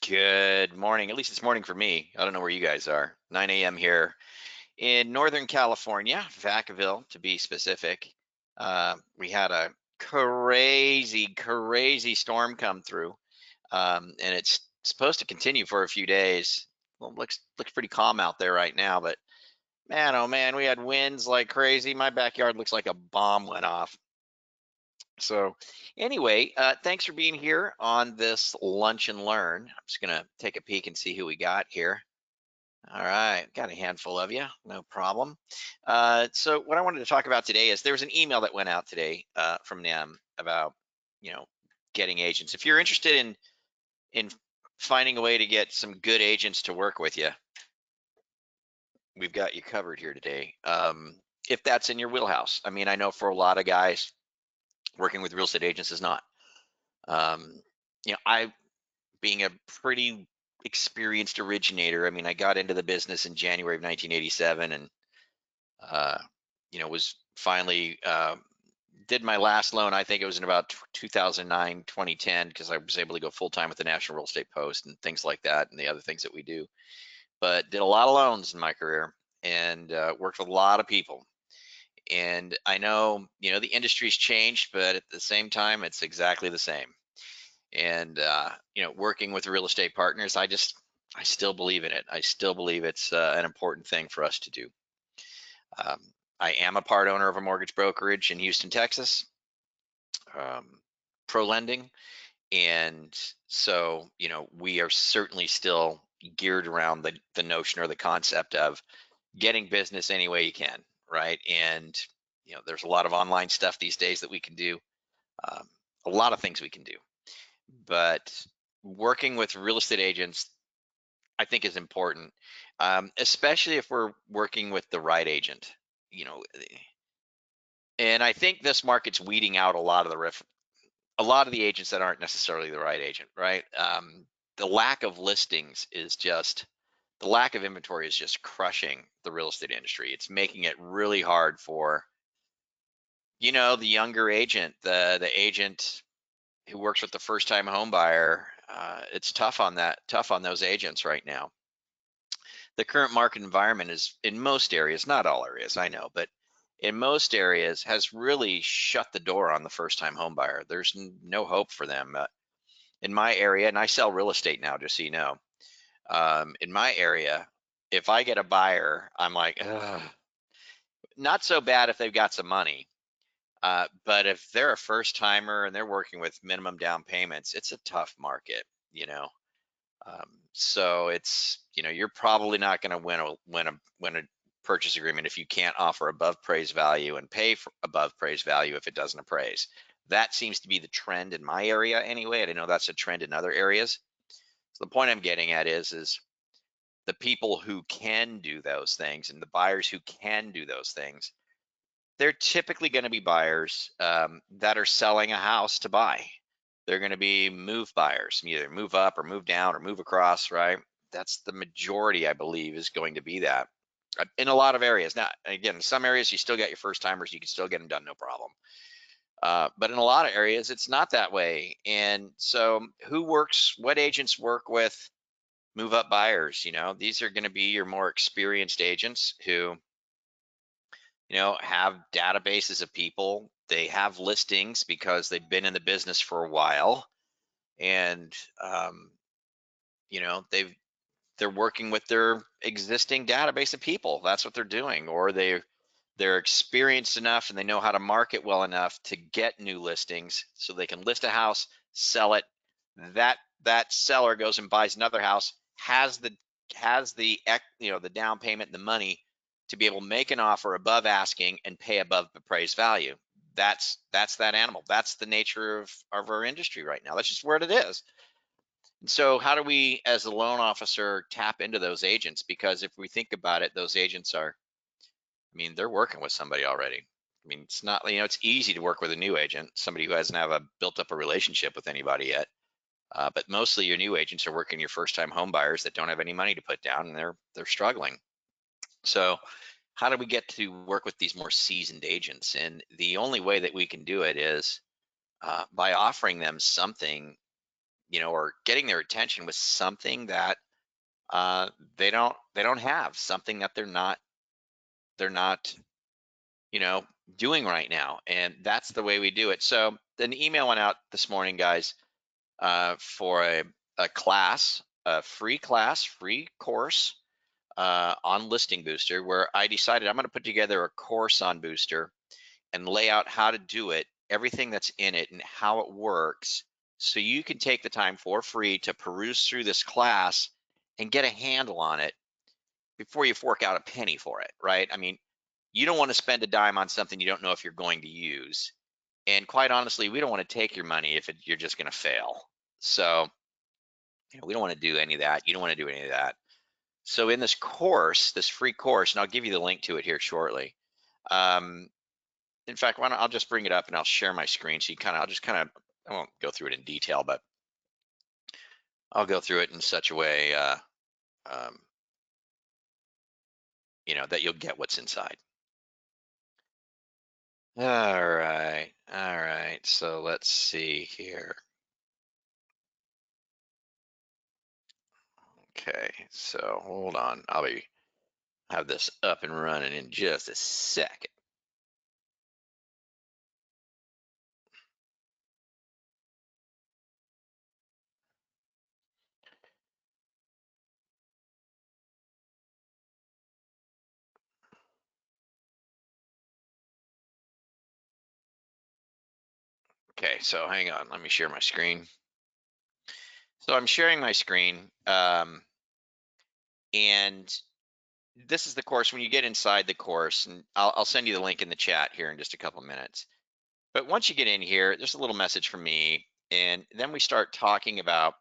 Good morning. At least it's morning for me. I don't know where you guys are. 9 a.m. here in Northern California, Vacaville to be specific. We had a crazy storm come through, and it's supposed to continue for a few days. Well, looks pretty calm out there right now, but man, oh man, we had winds like crazy. My backyard looks like a bomb went off. So, anyway, thanks for being here on this lunch and learn. I'm just gonna take a peek and see who we got here. All right, got a handful of you, no problem. So, what I wanted to talk about today is there was an email that went out today from them about, you know, getting agents. If you're interested in finding a way to get some good agents to work with you, we've got you covered here today. If that's in your wheelhouse, I mean, I know for a lot of guys, working with real estate agents is not. Um, I being a pretty experienced originator, I mean, I got into the business in January of 1987, and uh, was finally did my last loan. I think it was in about 2009, 2010, because I was able to go full time with the National Real Estate Post and things like that, and the other things that we do. But did a lot of loans in my career and worked with a lot of people. And I know, the industry's changed, but at the same time, it's exactly the same. And working with real estate partners, I still believe in it. I still believe it's an important thing for us to do. um, I am a part owner of a mortgage brokerage in Houston, Texas, um, pro lending. And so we are certainly still geared around the notion or the concept of getting business any way you can, right? And there's a lot of online stuff these days that we can do, um, a lot of things we can do. But working with real estate agents, I think, is important, especially if we're working with the right agent. You know, and I think this market's weeding out a lot of the agents that aren't necessarily the right agent, right? The lack of listings is just the lack of inventory is just crushing the real estate industry. It's making it really hard for the younger agent, the agent who works with the first time home buyer. It's tough on those agents right now. The current market environment is, in most areas, not all areas, I know, but in most areas, has really shut the door on the first time home buyer. There's no hope for them. In my area, and I sell real estate now, just so you know, in my area, if I get a buyer, I'm like, ugh, not so bad if they've got some money. But if they're a first timer and they're working with minimum down payments, it's a tough market, you know. So you're probably not going to win a purchase agreement if you can't offer above appraised value and pay for above appraised value if it doesn't appraise. That seems to be the trend in my area anyway. I know that's a trend in other areas. So the point I'm getting at is the people who can do those things and the buyers who can do those things, they're typically going to be buyers that are selling a house to buy. They're going to be move buyers, either move up or move down or move across, right? That's the majority, I believe, is going to be that in a lot of areas. Now, again, in some areas, you still get your first timers, you can still get them done, no problem. But in a lot of areas, it's not that way. And so, what agents work with move up buyers? These are going to be your more experienced agents who have databases of people. They have listings because they've been in the business for a while, and they're working with their existing database of people. That's what they're doing, or they're experienced enough and they know how to market well enough to get new listings, so they can list a house, sell it. That seller goes and buys another house, has the down payment, the money to be able to make an offer above asking and pay above appraised value. That's that animal. That's the nature of our industry right now. That's just where it is. And so how do we, as a loan officer, tap into those agents? Because if we think about it, those agents they're working with somebody already. It's not, it's easy to work with a new agent, somebody who hasn't built up a relationship with anybody yet. But mostly your new agents are working your first time home buyers that don't have any money to put down, and they're struggling. So how do we get to work with these more seasoned agents? And the only way that we can do it is by offering them something or getting their attention with something that uh, they don't have, something that they're not you know doing right now, and that's the way we do it. So an email went out this morning, guys, for a class, a free course on Listing Booster, where I decided I'm going to put together a course on Booster and lay out how to do it, everything that's in it, and how it works. So you can take the time for free to peruse through this class and get a handle on it before you fork out a penny for it, right? I mean, you don't want to spend a dime on something you don't know if you're going to use. And quite honestly, we don't want to take your money if you're just going to fail. So, we don't want to do any of that. You don't want to do any of that. So in this course, this free course, and I'll give you the link to it here shortly. Um, in fact, I'll just bring it up and I'll share my screen so I'll just kind of, I won't go through it in detail, but I'll go through it in such a way, um, that you'll get what's inside. All right. All right. So let's see here. Okay. So hold on. Have this up and running in just a second. Okay. So hang on. Let me share my screen. So I'm sharing my screen. And this is the course. When you get inside the course, and I'll send you the link in the chat here in just a couple minutes. But once you get in here, there's a little message from me, and then we start talking about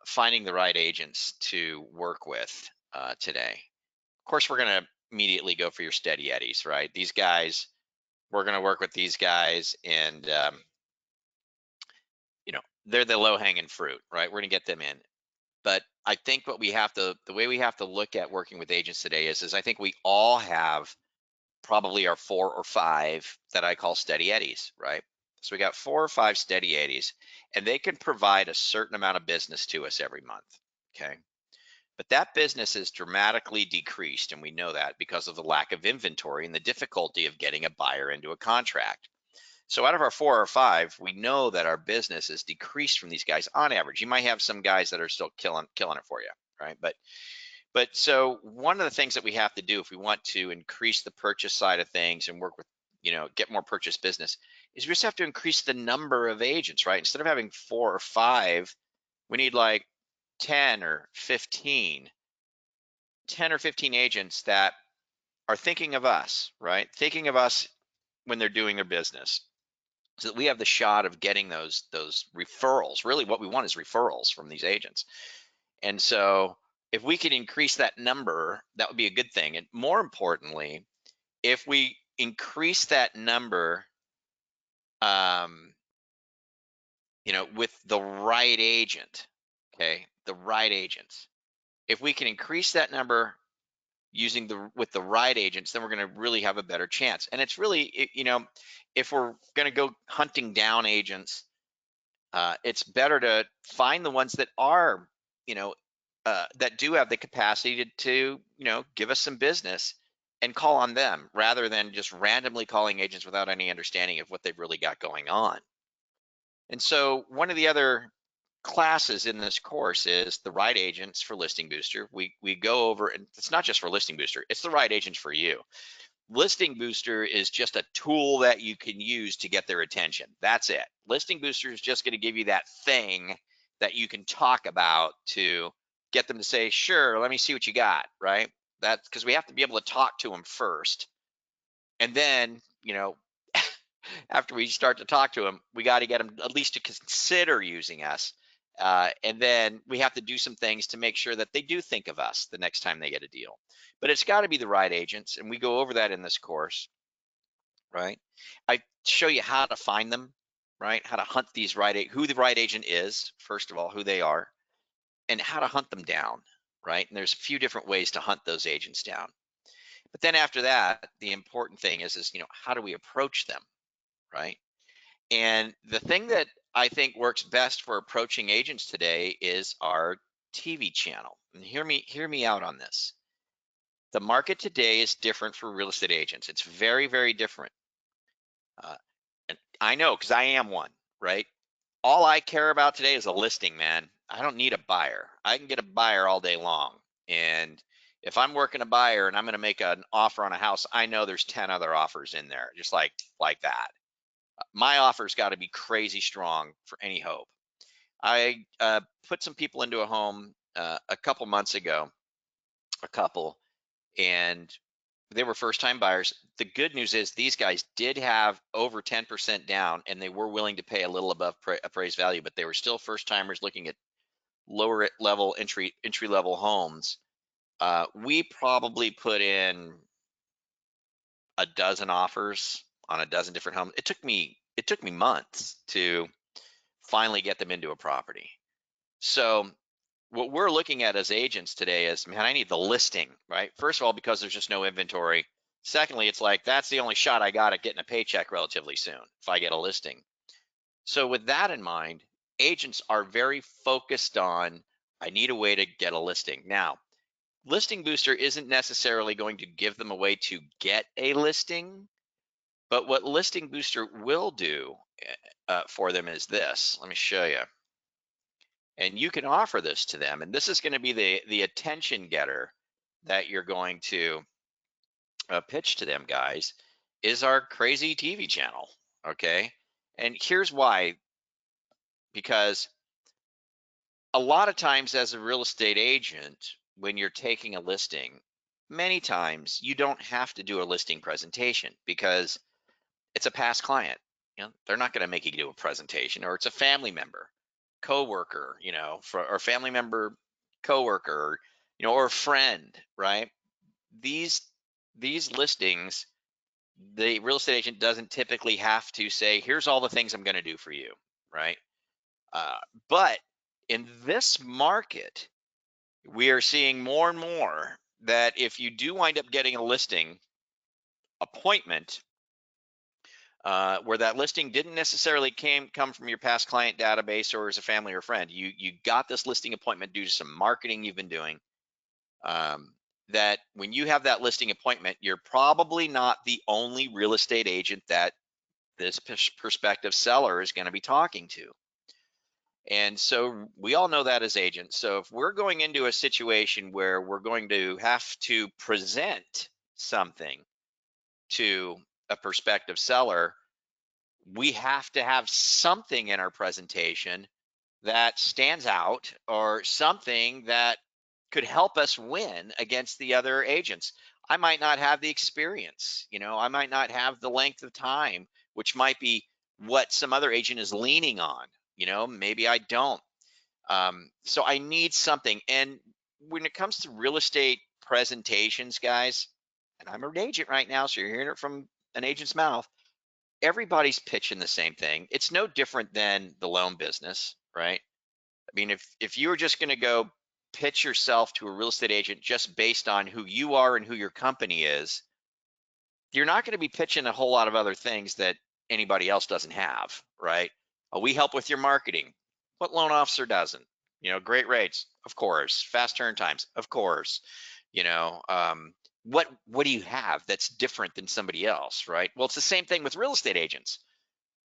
finding the right agents to work with today. Of course, we're going to immediately go for your steady eddies, right? These guys, we're going to work with these guys, and they're the low hanging fruit, right? We're going to get them in. But I think the way we have to look at working with agents today is I think we all have probably our 4 or 5 that I call steady eddies, right? So we got 4 or 5 steady eddies, and they can provide a certain amount of business to us every month. Okay. But that business is dramatically decreased, and we know that because of the lack of inventory and the difficulty of getting a buyer into a contract. So out of our 4 or 5, we know that our business is decreased from these guys on average. You might have some guys that are still killing it for you, right? But so one of the things that we have to do if we want to increase the purchase side of things and work with, get more purchase business, is we just have to increase the number of agents, right? Instead of having 4 or 5, we need like 10 or 15, 10 or 15 agents that are thinking of us, right? Thinking of us when they're doing their business, so that we have the shot of getting those referrals. Really, what we want is referrals from these agents. And so if we could increase that number, that would be a good thing. And more importantly, if we increase that number, um, with the right agent, okay, the right agents. If we can increase that number with the right agents, then we're going to really have a better chance. And it's really, if we're going to go hunting down agents, it's better to find the ones that are, that do have the capacity to give us some business and call on them rather than just randomly calling agents without any understanding of what they've really got going on. And so one of the other classes in this course is the right agents for Listing Booster. We go over, and it's not just for Listing Booster, it's the right agents for you. Listing Booster is just a tool that you can use to get their attention. That's it. Listing Booster is just going to give you that thing that you can talk about to get them to say, sure, let me see what you got, right? That's because we have to be able to talk to them first. And then, after we start to talk to them, we got to get them at least to consider using us. And then we have to do some things to make sure that they do think of us the next time they get a deal. But it's got to be the right agents, and we go over that in this course, right? I show you how to find them, right? How to hunt these who the right agent is, first of all, who they are, and how to hunt them down, right? And there's a few different ways to hunt those agents down. But then after that, the important thing is how do we approach them, right? And the thing that I think works best for approaching agents today is our TV channel. And hear me out on this. The market today is different for real estate agents. It's very, very different. Uh, and I know because I am one, right? All I care about today is a listing, man. I don't need a buyer. I can get a buyer all day long. And if I'm working a buyer and I'm going to make an offer on a house, I know there's 10 other offers in there, just like that. My offer's got to be crazy strong for any hope. I put some people into a home a couple months ago, a couple, and they were first time buyers. The good news is these guys did have over 10% down and they were willing to pay a little above appraised value, but they were still first timers looking at lower level entry level homes. We probably put in a dozen offers on a dozen different homes. It took me months to finally get them into a property. So what we're looking at as agents today is, man, I need the listing, right? First of all, because there's just no inventory. Secondly, it's like that's the only shot I got at getting a paycheck relatively soon if I get a listing. So with that in mind, agents are very focused on, I need a way to get a listing. Now, Listing Booster isn't necessarily going to give them a way to get a listing, but what Listing Booster will do for them is this. Let me show you. And you can offer this to them, and this is going to be the attention getter that you're going to pitch to them, guys, is our crazy TV channel. Okay, and here's why. Because a lot of times as a real estate agent, when you're taking a listing, many times you don't have to do a listing presentation because it's a past client. They're not going to make you do a presentation, or it's a family member, coworker, or family member, coworker, or a friend, right? These these listings, the real estate agent doesn't typically have to say, "Here's all the things I'm going to do for you," right? But in this market, we are seeing more and more that if you do wind up getting a listing appointment, where that listing didn't necessarily come from your past client database or as a family or friend, you got this listing appointment due to some marketing you've been doing. That when you have that listing appointment, you're probably not the only real estate agent that this prospective seller is going to be talking to. And so we all know that as agents. So if we're going into a situation where we're going to have to present something to a prospective seller, we have to have something in our presentation that stands out or something that could help us win against the other agents. I might not have the experience, I might not have the length of time, which might be what some other agent is leaning on, maybe I don't. So I need something. And when it comes to real estate presentations, guys, and I'm an agent right now, so you're hearing it from an agent's mouth, everybody's pitching the same thing. It's no different than the loan business, right? I mean, if you were just going to go pitch yourself to a real estate agent just based on who you are and who your company is, you're not going to be pitching a whole lot of other things that anybody else doesn't have, right? We help with your marketing. What loan officer doesn't? Great rates, of course. Fast turn times, of course. You know, um, what do you have that's different than somebody else, right? Well, it's the same thing with real estate agents.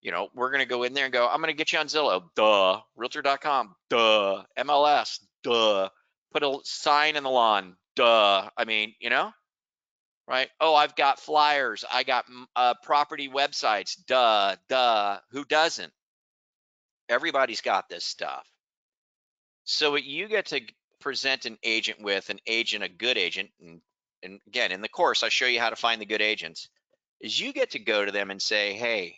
We're going to go in there and go, I'm going to get you on Zillow, duh, realtor.com, duh, MLS, duh, put a sign in the lawn, duh. I mean, right? Oh, I've got flyers. I got property websites, duh, duh. Who doesn't? Everybody's got this stuff. So what you get to present an agent with, a good agent, and again, in the course, I show you how to find the good agents, is you get to go to them and say, hey,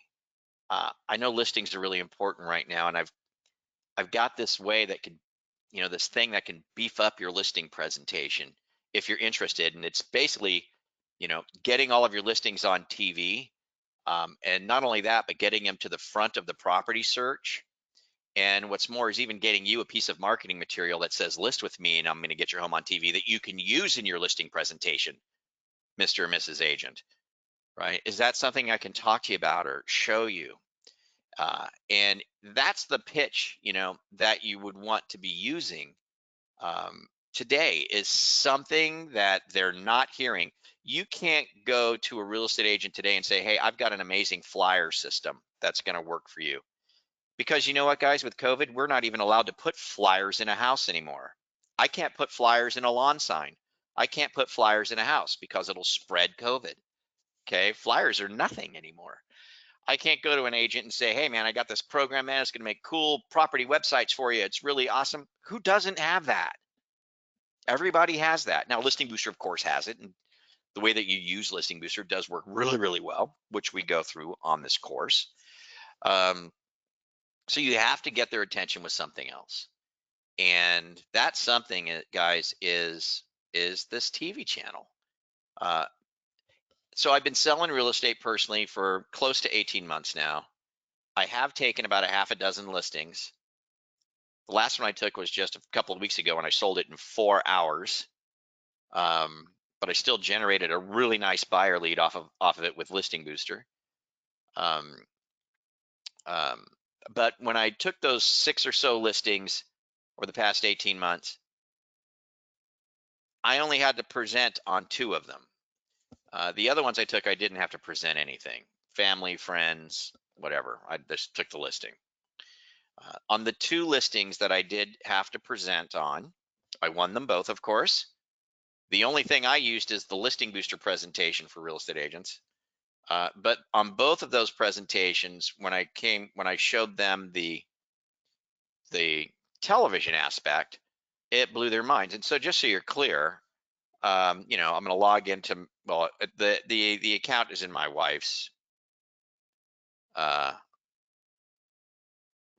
I know listings are really important right now, and I've got this way that could, this thing that can beef up your listing presentation if you're interested. And it's basically, getting all of your listings on TV. And not only that, but getting them to the front of the property search. And what's more is even getting you a piece of marketing material that says list with me and I'm going to get your home on TV that you can use in your listing presentation, Mr. or Mrs. Agent, right? Is that something I can talk to you about or show you? And that's the pitch, that you would want to be using today is something that they're not hearing. You can't go to a real estate agent today and say, "Hey, I've got an amazing flyer system that's going to work for you." Because you know what, guys, with COVID, we're not even allowed to put flyers in a house anymore. I can't put flyers in a lawn sign. I can't put flyers in a house because it'll spread COVID. Okay. Flyers are nothing anymore. I can't go to an agent and say, "Hey, man, I got this program, man. It's going to make cool property websites for you. It's really awesome." Who doesn't have that? Everybody has that. Now, Listing Booster, of course, has it. And the way that you use Listing Booster does work really, really well, which we go through on this course. Um, so you have to get their attention with something else. And that something, guys, is this TV channel. Uh, so I've been selling real estate personally for close to 18 months now. I have taken about a half a dozen listings. The last one I took was just a couple of weeks ago, and I sold it in 4 hours. Um, but I still generated a really nice buyer lead off of it with Listing Booster. Um, um, but when I took those 6 or so listings over the past 18 months, I only had to present on 2 of them. The other ones I took, I didn't have to present anything. Family, friends, whatever. I just took the listing. On the 2 listings that I did have to present on, I won them both, of course. The only thing I used is the Listing Booster presentation for real estate agents. But on both of those presentations, when I showed them the television aspect, it blew their minds. And so, just so you're clear, I'm going to log into, well, the account is in my wife's. Uh,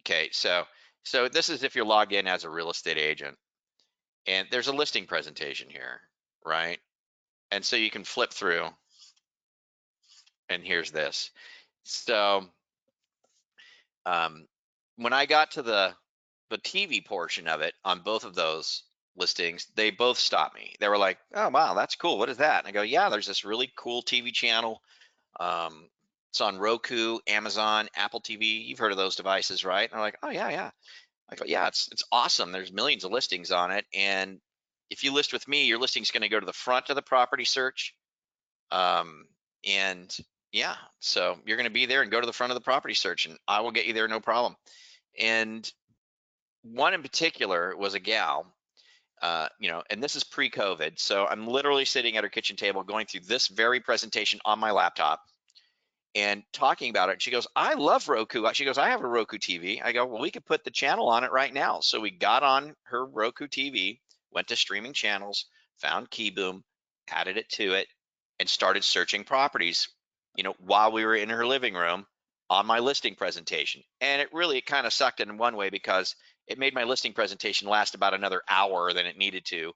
okay, so this is if you're logged in as a real estate agent, and there's a listing presentation here, right? And so you can flip through, and here's this. So when I got to the TV portion of it on both of those listings, they both stopped me. They were like, "Oh wow, that's cool. What is that?" And I go, "Yeah, there's this really cool TV channel. Um, it's on Roku, Amazon, Apple TV. You've heard of those devices, right?" And they're like, "Oh yeah, yeah." I go, "Yeah, it's awesome. There's millions of listings on it, and if you list with me, your listing's going to go to the front of the property search. Um, and yeah, so you're going to be there and go to the front of the property search, and I will get you there, no problem." And one in particular was a gal, and this is pre-COVID. So I'm literally sitting at her kitchen table going through this very presentation on my laptop and talking about it. She goes, "I love Roku." She goes, "I have a Roku TV." I go, "Well, we could put the channel on it right now." So we got on her Roku TV, went to streaming channels, found Keyboom, added it to it, and started searching properties, while we were in her living room on my listing presentation. And it kind of sucked in one way because it made my listing presentation last about another hour than it needed to,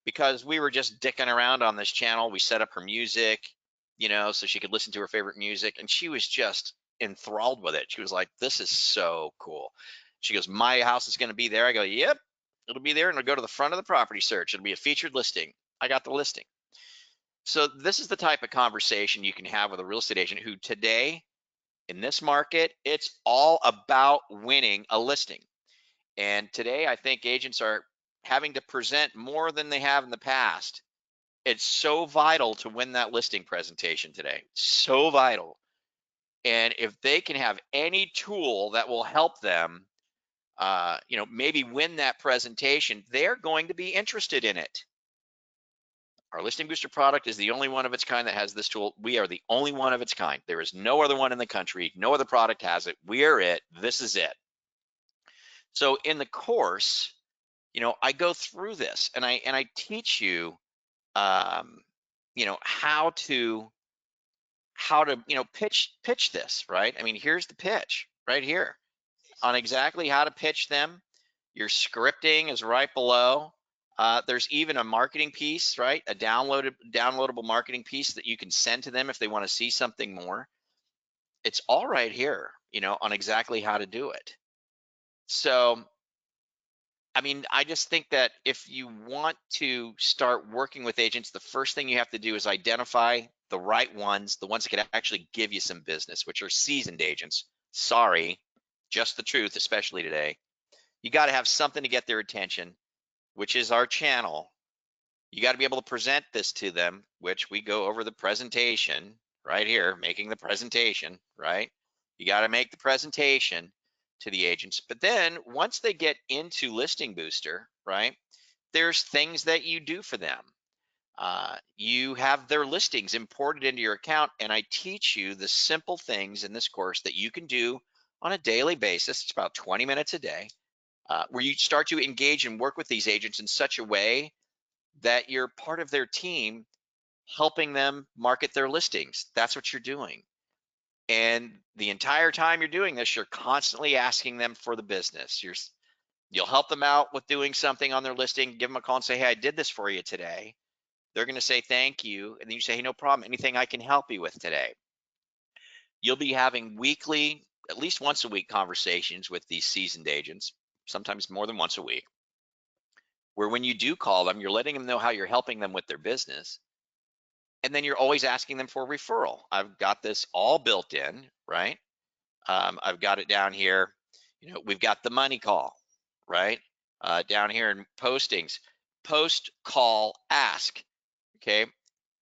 because we were just dicking around on this channel. We set up her music, so she could listen to her favorite music, and she was just enthralled with it. She was like, "This is so cool." She goes, "My house is going to be there." I go, "Yep, it'll be there, and it'll go to the front of the property search. It'll be a featured listing." I got the listing. So this is the type of conversation you can have with a real estate agent who today in this market, it's all about winning a listing. And today, I think agents are having to present more than they have in the past. It's so vital to win that listing presentation today. So vital. And if they can have any tool that will help them, maybe win that presentation, they're going to be interested in it. Our Listing Booster product is the only one of its kind that has this tool. We are the only one of its kind. There is no other one in the country. No other product has it. We are it. This is it. So in the course, I go through this and I teach you, um, how to pitch this, right? I mean, here's the pitch right here on exactly how to pitch them. Your scripting is right below. There's even a marketing piece, right? A downloadable marketing piece that you can send to them if they want to see something more. It's all right here, on exactly how to do it. So, I mean, I just think that if you want to start working with agents, the first thing you have to do is identify the right ones, the ones that can actually give you some business, which are seasoned agents, Sorry, just the truth, especially today. You got to have something to get their attention, which is our channel. You got to be able to present this to them, which we go over the presentation right here, making the presentation, right? You got to make the presentation to the agents. But then once they get into Listing Booster, right, there's things that you do for them. You have their listings imported into your account, and I teach you the simple things in this course that you can do on a daily basis. It's about 20 minutes a day, where you start to engage and work with these agents in such a way that you're part of their team, helping them market their listings. That's what you're doing. And the entire time you're doing this, you're constantly asking them for the business. You'll help them out with doing something on their listing, give them a call and say, hey, I did this for you today. They're going to say thank you. And then you say, hey, no problem. Anything I can help you with today? You'll be having weekly, at least once a week conversations with these seasoned agents, sometimes more than once a week, where when you do call them, you're letting them know how you're helping them with their business. And then you're always asking them for a referral. I've got this all built in, right? I've got it down here. We've got the money call, right? Down here in postings, post, call, ask. Okay.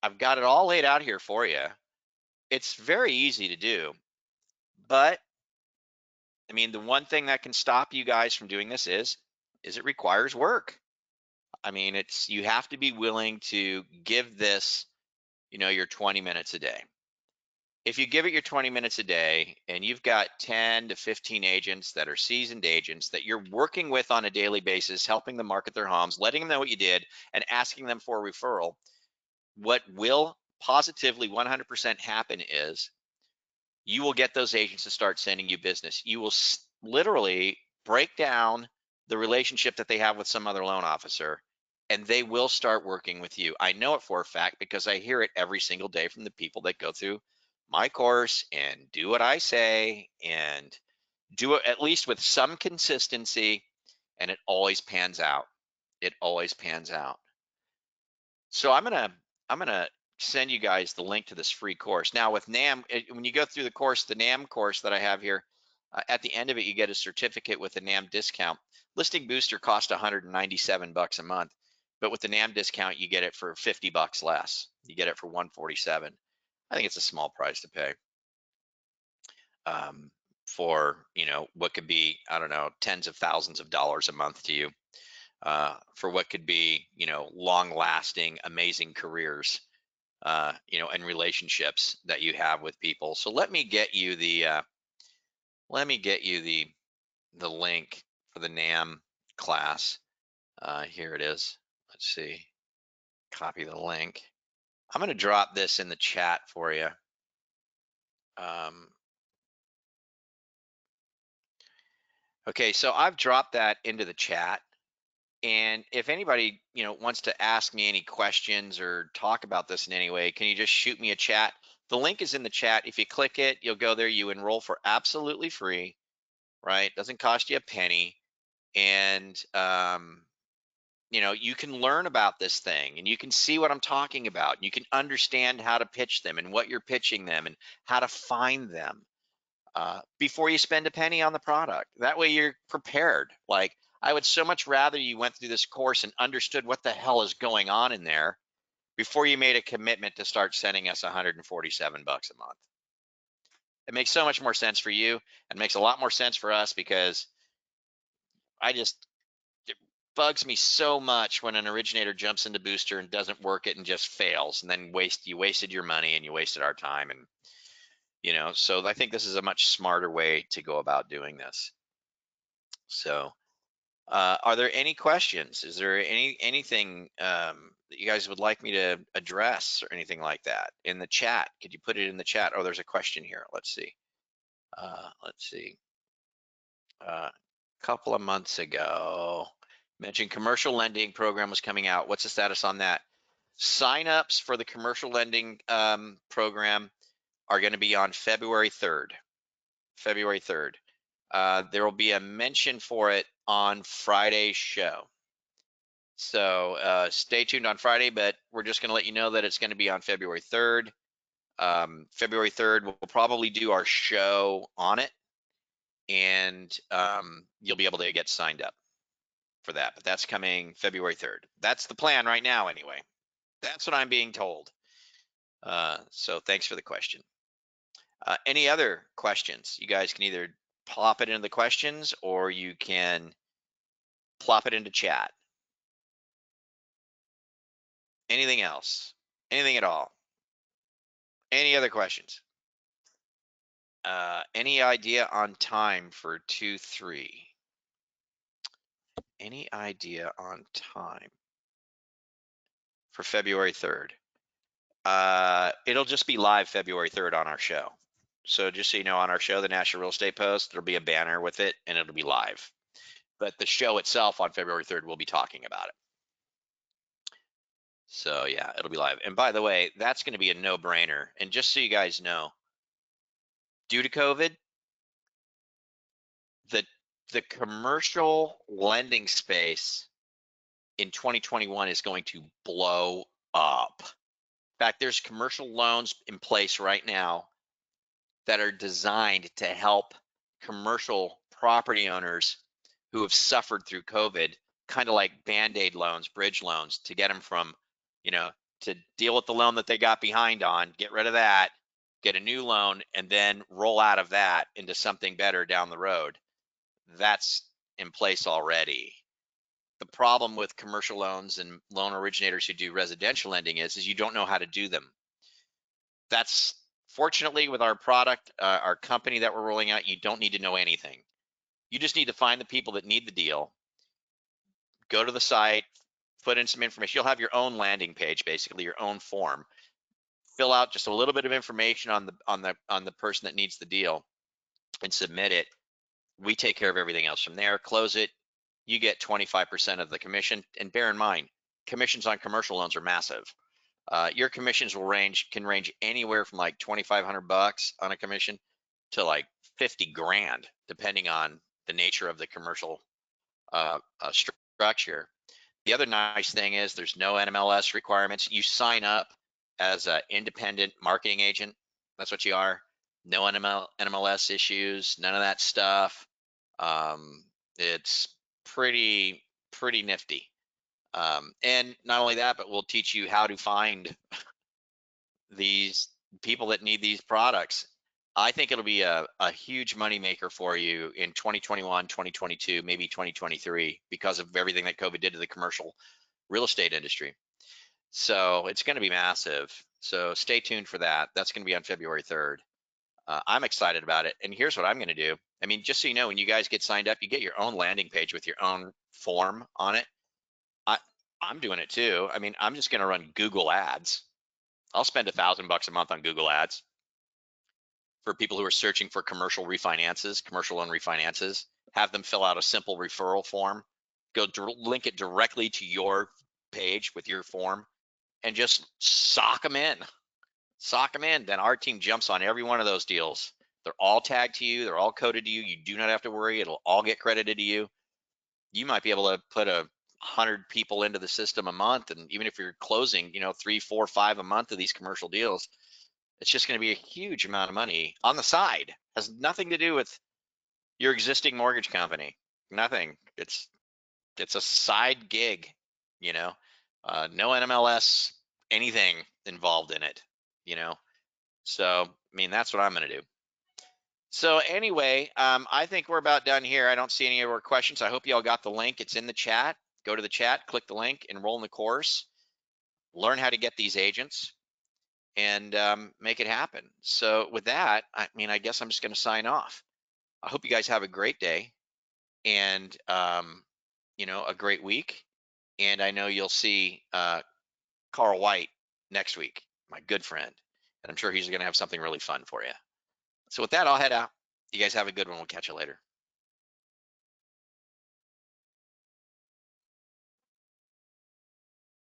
I've got it all laid out here for you. It's very easy to do, but I mean, the one thing that can stop you guys from doing this is it requires work. I mean, you have to be willing to give this, your 20 minutes a day. If you give it your 20 minutes a day and you've got 10 to 15 agents that are seasoned agents that you're working with on a daily basis, helping them market their homes, letting them know what you did, and asking them for a referral, what will positively 100% happen is you will get those agents to start sending you business. You will literally break down the relationship that they have with some other loan officer, and they will start working with you. I know it for a fact because I hear it every single day from the people that go through my course and do what I say and do it at least with some consistency, and it always pans out. It always pans out. So I'm gonna send you guys the link to this free course. Now with NAM, when you go through the course, the NAM course that I have here, at the end of it, you get a certificate with a NAM discount. Listing Booster cost 197 bucks a month, but with the NAM discount, you get it for 50 bucks less. You get it for 147. I think it's a small price to pay, um, for what could be, I don't know, tens of thousands of dollars a month to you, for what could be long lasting amazing careers, and relationships that you have with people. So let me get you the link for the NAM class. Here it is. Let's see. Copy the link. I'm going to drop this in the chat for you. Okay, so I've dropped that into the chat. And if anybody, wants to ask me any questions or talk about this in any way, can you just shoot me a chat? The link is in the chat. If you click it, you'll go there. You enroll for absolutely free, right? Doesn't cost you a penny. And, you can learn about this thing and you can see what I'm talking about. You can understand how to pitch them and what you're pitching them and how to find them, before you spend a penny on the product. That way you're prepared. Like, I would so much rather you went through this course and understood what the hell is going on in there before you made a commitment to start sending us 147 bucks a month. It makes so much more sense for you and makes a lot more sense for us because it bugs me so much when an originator jumps into Booster and doesn't work it and just fails, and then you wasted your money and you wasted our time. And so I think this is a much smarter way to go about doing this. So are there any questions? Is there anything, that you guys would like me to address or anything like that in the chat? Could you put it in the chat? Oh, there's a question here. Let's see. Let's see. A couple of months ago, mentioned commercial lending program was coming out. What's the status on that? Sign-ups for the commercial lending, program are going to be on February 3rd. February 3rd. There will be a mention for it on Friday's show. So stay tuned on Friday, but we're just going to let you know that it's going to be on February 3rd. February 3rd, we'll probably do our show on it. and you'll be able to get signed up for that. But that's coming February 3rd. That's the plan right now, anyway. That's what I'm being told. So thanks for the question. Any other questions? You guys can either plop it into the questions or you can plop it into chat. Anything else? Anything at all? Any other questions? Any idea on time for 2-3? Any idea on time for February 3rd? It'll just be live February 3rd on our show. So just so you know, on our show, the National Real Estate Post, there'll be a banner with it and it'll be live. But the show itself on February 3rd, we'll be talking about it. So yeah, it'll be live. And by the way, that's going to be a no-brainer. And just so you guys know, due to COVID, the commercial lending space in 2021 is going to blow up. In fact, there's commercial loans in place right now that are designed to help commercial property owners who have suffered through COVID, kind of like Band-Aid loans, bridge loans, to get them from, to deal with the loan that they got behind on, get rid of that, get a new loan, and then roll out of that into something better down the road. That's in place already. The problem with commercial loans and loan originators who do residential lending is you don't know how to do them. That's fortunately with our product, our company that we're rolling out, you don't need to know anything. You just need to find the people that need the deal, go to the site, put in some information. You'll have your own landing page, basically your own form. Fill out just a little bit of information on the person that needs the deal and submit it. We take care of everything else from there. Close it. You get 25% of the commission. And bear in mind, commissions on commercial loans are massive. Your commissions can range anywhere from like $2,500 on a commission to like 50 grand, depending on the nature of the commercial structure. The other nice thing is there's no NMLS requirements. You sign up as an independent marketing agent. That's what you are. No NMLS issues, none of that stuff. It's pretty nifty. And not only that, but we'll teach you how to find these people that need these products. I think it'll be a huge moneymaker for you in 2021, 2022, maybe 2023, because of everything that COVID did to the commercial real estate industry. So it's going to be massive. So stay tuned for that. That's going to be on February 3rd. I'm excited about it. And here's what I'm going to do. I mean, just so you know, when you guys get signed up, you get your own landing page with your own form on it. I'm doing it too. I mean, I'm just going to run Google ads. I'll spend $1,000 a month on Google ads for people who are searching for commercial loan refinances. Have them fill out a simple referral form. Link it directly to your page with your form and just sock them in. Then our team jumps on every one of those deals. They're all tagged to you. They're all coded to you. You do not have to worry. It'll all get credited to you. You might be able to put 100 people into the system a month. And even if you're closing, 3, 4, 5 a month of these commercial deals, it's just going to be a huge amount of money on the side. Has nothing to do with your existing mortgage company. Nothing. It's a side gig, no NMLS, anything involved in it, So, I mean, that's what I'm going to do. So anyway, I think we're about done here. I don't see any more questions. I hope you all got the link. It's in the chat. Go to the chat, click the link, enroll in the course, learn how to get these agents, and make it happen. So with that, I guess I'm just going to sign off. I hope you guys have a great day and, a great week. And I know you'll see Carl White next week, my good friend. And I'm sure he's going to have something really fun for you. So with that, I'll head out. You guys have a good one. We'll catch you later.